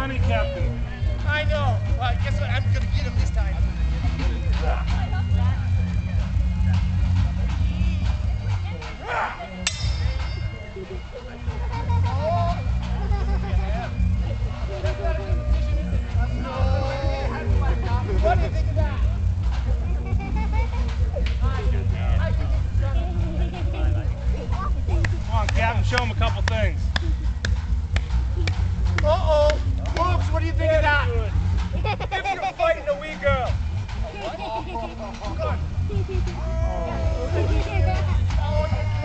money, Captain. I know. Well, guess what? I'm going to get him this time. What do you think of that? Come on, Captain, show him a couple things. Uh-oh. Oops, what do you think of that? If you're fighting a wee girl. Good.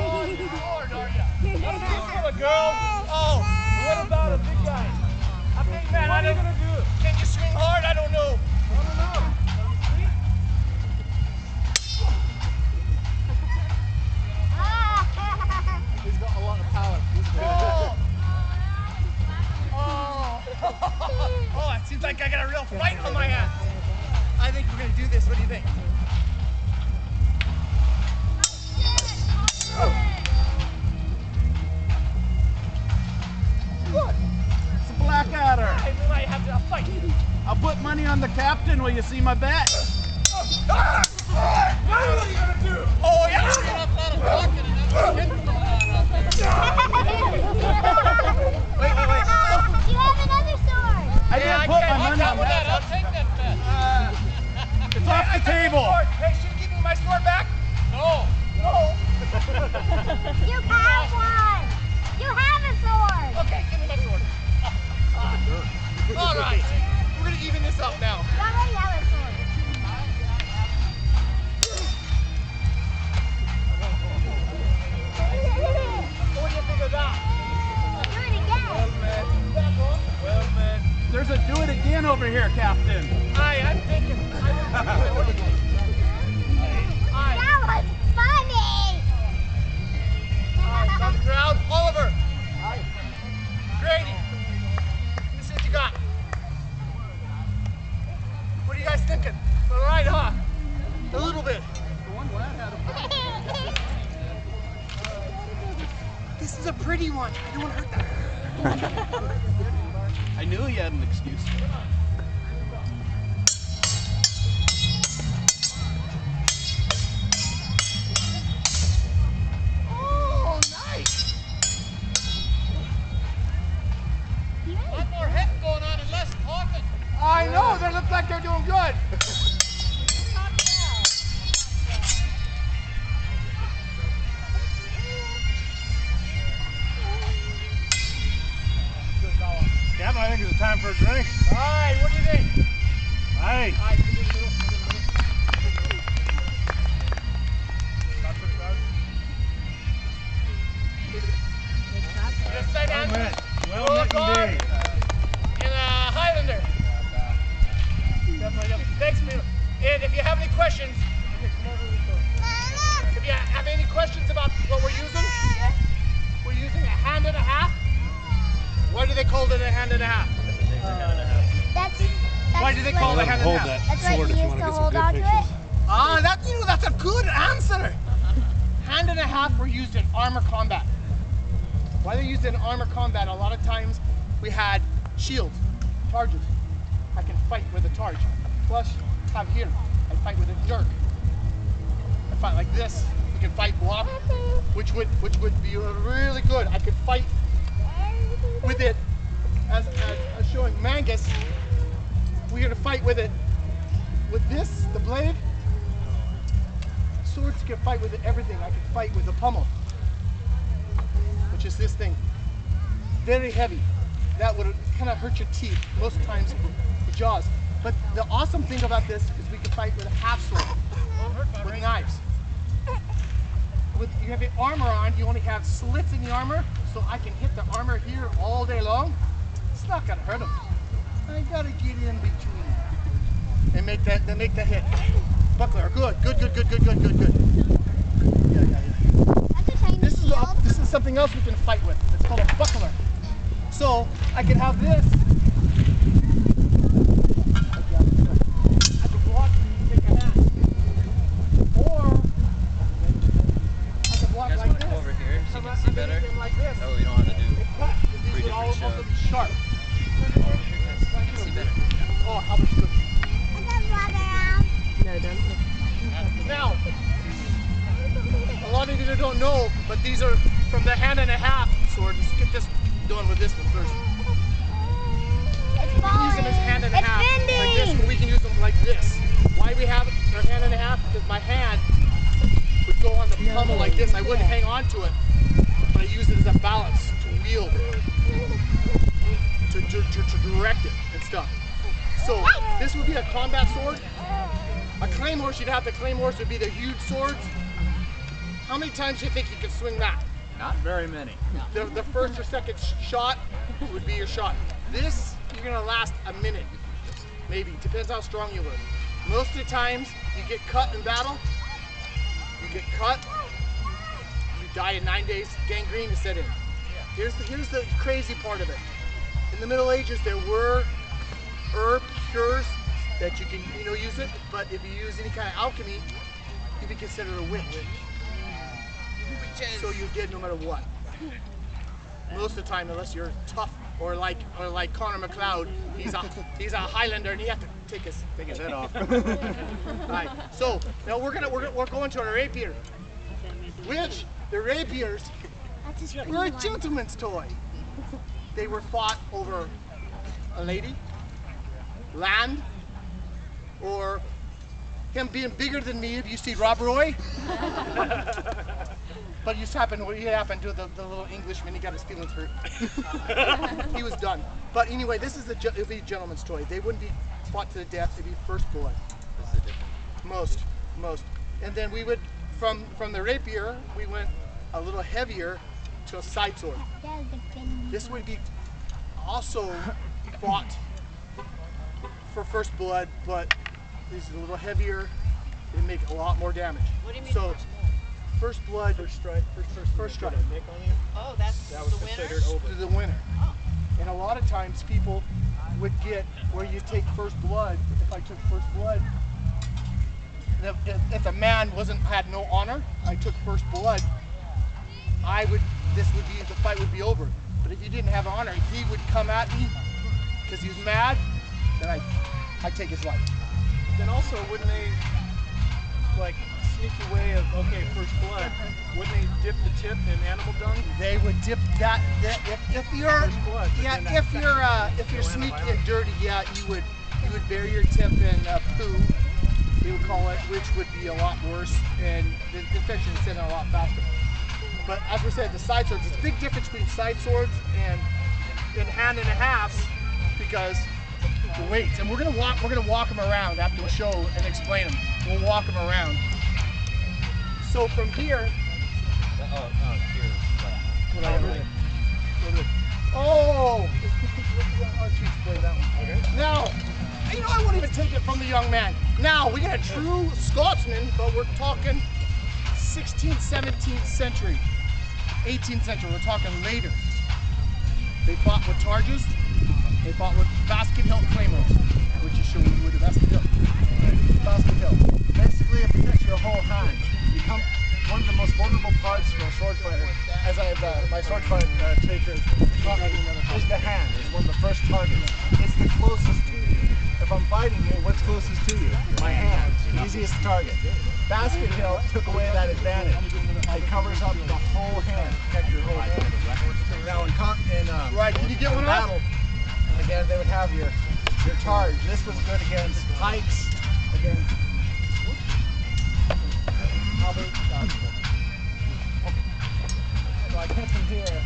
Oh, you're hard, are you? This little girl. Oh, what about a big guy? A big man, what are you going to do? Can you swing hard? I don't know. He's got a lot of power. Oh, it seems like I got a real fight on my hands. I think we're going to do this. What do you think? Good. It's a Blackadder. We might have to fight. I'll put money on the captain. Will you see my bet? What are you going to do? Oh, yeah. Wait. You have another sword. I didn't put my money on that. I'll take that bet. It's off the table. Hey, should you give me my sword back? No. You have one. You have a sword. Okay, give me my sword. All right. We're going to even this up now. You already have a sword. What do you think of that? Do it again. Well, man. There's a do it again over here, Captain. I'm thinking. What do you think? That was funny. On the crowd. Oliver. Grady. This is what you got. What are you guys thinking? All right, huh? A little bit. This is a pretty one. I don't want to hurt that. I knew he had an excuse. Oh, nice. A lot more hitting going on and less talking. I know. They look like they're doing good. Captain, I think it's time for a drink. All right, what do you think? Hey. All right, in the middle. Just say Well that. met. Well met indeed. And Highlander. Thanks, Peter. And if you have any questions, if you have any questions about what we're using, we're using a hand and a half. Why do they call it a hand and a half? Why do they call it a hand and a half? That's right, you used to hold on to it. Ah, that's a good answer. Hand and a half were used in armor combat. Why they used in armor combat? A lot of times we had shields, charges. I can fight with a charge. Plus, have here, I fight with a dirk. I fight like this. You can fight block, which would be really good. I could fight with it, as showing Mangus. We're going to fight with it. With this, the blade, swords can fight with it, everything. I can fight with the pommel, which is this thing. Very heavy. That would kind of hurt your teeth, most times the jaws. But the awesome thing about this is we can fight with a half sword, with knives. With you have your armor on, you only have slits in the armor, so I can hit the armor here all day long. It's not gonna hurt them. I gotta get in between and make that hit. Buckler, good. Yeah. This is something else we can fight with. It's called a buckler. So I can have this. I can block and take a hat. Or I can block like this. Over here so you can see better. Like this. Oh, you don't have to do These are all different sharp. Oh, how much good. No, don't. Now, a lot of you don't know, but these are from the hand and a half sword. Let's get this done with this one first. It's We can use them as hand and a half like this, but we can use them like this. Why we have our hand and a half? Because my hand would go on the pommel like this. I wouldn't hang on to it, but I use it as a balance to wield it, to direct it and stuff. So this would be a combat sword. A claymore, you'd have the claymores would be the huge swords. How many times do you think you could swing that? Not very many. The first or second shot would be your shot. This, you're gonna last a minute, maybe. Depends how strong you are. Most of the times, you get cut in battle. You get cut. You die in 9 days. Gangrene is set in. Here's the crazy part of it. In the Middle Ages, there were herb cures that you can use it, but if you use any kind of alchemy, you'd be considered a witch. So you get no matter what. Most of the time, unless you're tough or like Connor McLeod, he's a Highlander and he has to take his head off. Right. So now we're going to our rapier, which the rapiers were a gentleman's toy. They were fought over a lady, land, or him being bigger than me. If you see Rob Roy. But he happened to the little Englishman. He got his feelings hurt. He was done. But anyway, this is it would be a gentleman's toy. They wouldn't be fought to the death. They'd be first blood. Most. And then we would, from the rapier, we went a little heavier to a side sword. This would be also fought for first blood, but this is a little heavier. They make a lot more damage. What do you mean? So, first blood. First strike. Oh, that was the winner? To the winner. And a lot of times people would get where you take first blood. If I took first blood, if the man had no honor, I took first blood, the fight would be over. But if you didn't have honor, he would come at me because he was mad, then I'd take his life. Then also, wouldn't they, like, sneaky way of, okay, first blood, wouldn't they dip the tip in animal dung? They would dip that if you're First blood, if you're sneaky and dirty, yeah, you would bury your tip in poo, they would call it, which would be a lot worse, and the infection is set in a lot faster. But as we said, the side swords, there's a big difference between side swords and hand and a halves because the weights. And we're gonna walk them around after the show and explain them. We'll walk them around. So from here. Oh! I'll explain that one. Okay. Now, I won't even take it from the young man. Now, we got a true Scotsman, but we're talking 16th, 17th century, 18th century. We're talking later. They fought with targes. They fought with basket hilt claymores, which is showing you with the basket hilt. Basket hilt. Basically, it protects your whole hand. You come. One of the most vulnerable parts for a sword fighter, as I have my sword fight teacher taught me, is the hand. It's one of the first targets. It's the closest to you. If I'm fighting you, what's closest to you? My hand. Easiest target. Basket hilt took away that advantage. It covers up the whole hand, protect your whole hand. Now in right, can you get one battle, again they would have your charge. This was good against pikes, against. So I get from here.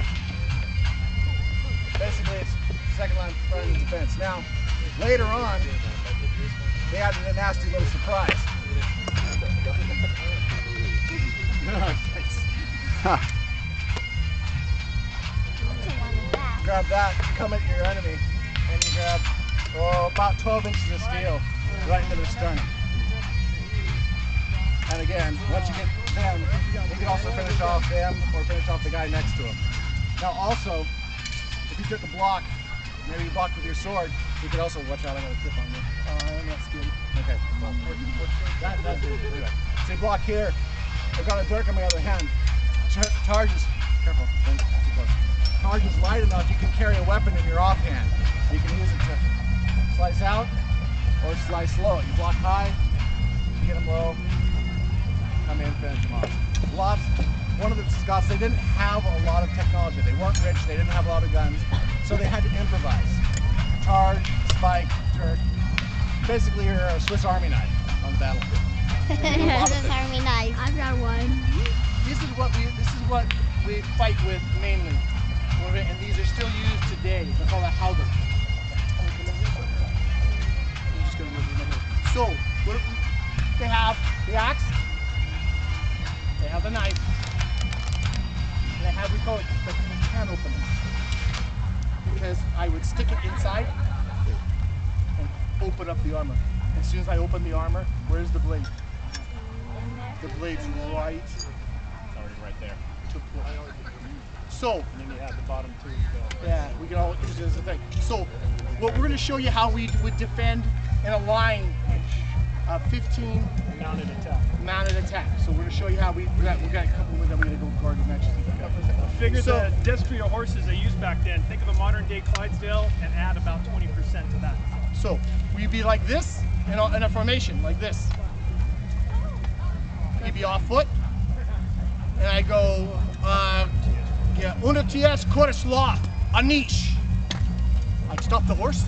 Basically, it's second line front and defense. Now, later on, they added a nasty little surprise. Grab that, come at your enemy, and you grab about 12 inches of steel right into their sternum. And again, once you get them, you can also finish off them or finish off the guy next to him. Now also, if you took a block, maybe you blocked with your sword, you could also, watch out, I got a tip on you. I'm not scared. Okay, well, that's it. Anyway. So you block here, I've got a dirk on my other hand. Charges, careful, don't too close. Charges light enough, you can carry a weapon in your offhand. You can use it to Slice out or slice low. You block high, you get them low, come in, finish them off. One of the Scots, they didn't have a lot of technology. They weren't rich, they didn't have a lot of guns, so they had to improvise. Charge, spike, jerk. Basically, you're a Swiss Army knife on the battlefield. Swiss Army knife. I've got one. This is what we fight with mainly, and these are still used today. They're called a halberd. So they have the axe, they have the knife, and they have we call it the can opener, because I would stick it inside and open up the armor. As soon as I open the armor, where's the blade? The blade's right. It's already right there. To push. So, And then you have the bottom two. yeah, we can all use it as a thing. So, what we're going to show you how we would defend in a line of 15 Mounted attack. mounted attack. So we're going to show you how we got a couple of them. We're going to go guard the matches. Figure So- the destrier horses they used back then. Think of a modern day Clydesdale and add about 20% to that. So we'd be like this in a formation, like this. He'd be off foot, and I go, Unatias Korisla, Anish. I'd stop the horse.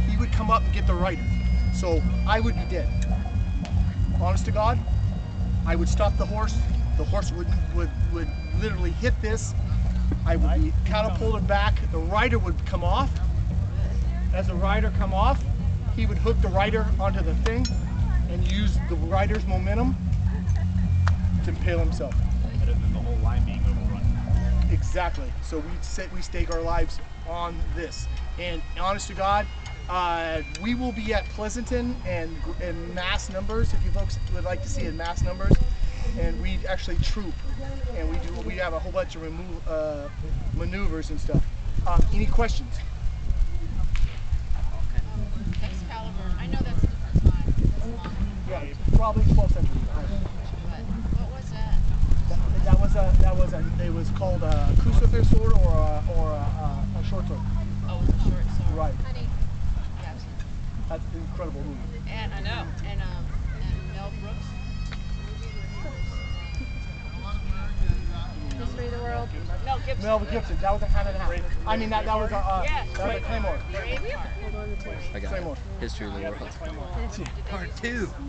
He would come up and get the rider. So I would be dead. Honest to God, I would stop the horse. The horse would literally hit this. I would be catapulted back. The rider would come off. As the rider come off, he would hook the rider onto the thing and use the rider's momentum to impale himself. Better than the whole line being overrun. Exactly. So we stake our lives on this. And honest to God, we will be at Pleasanton and in mass numbers. If you folks would like to see in mass numbers, and we actually troop, and we have a whole bunch of maneuvers and stuff. Any questions? Excalibur. I know that's a different time. It's long. Yeah, probably 12th century. But what was that? It was called a crucifer sword or a short sword. Oh, it was a short sword. Right. Honey. Gotcha. That's an incredible movie. And I know. And Mel Brooks. History of the World. Mel Gibson. Mel Gibson. That was a hand and a half. I mean that was a Yes. that was a Claymore. Braveheart. I got Claymore. History of the World. Claymore. Part 2.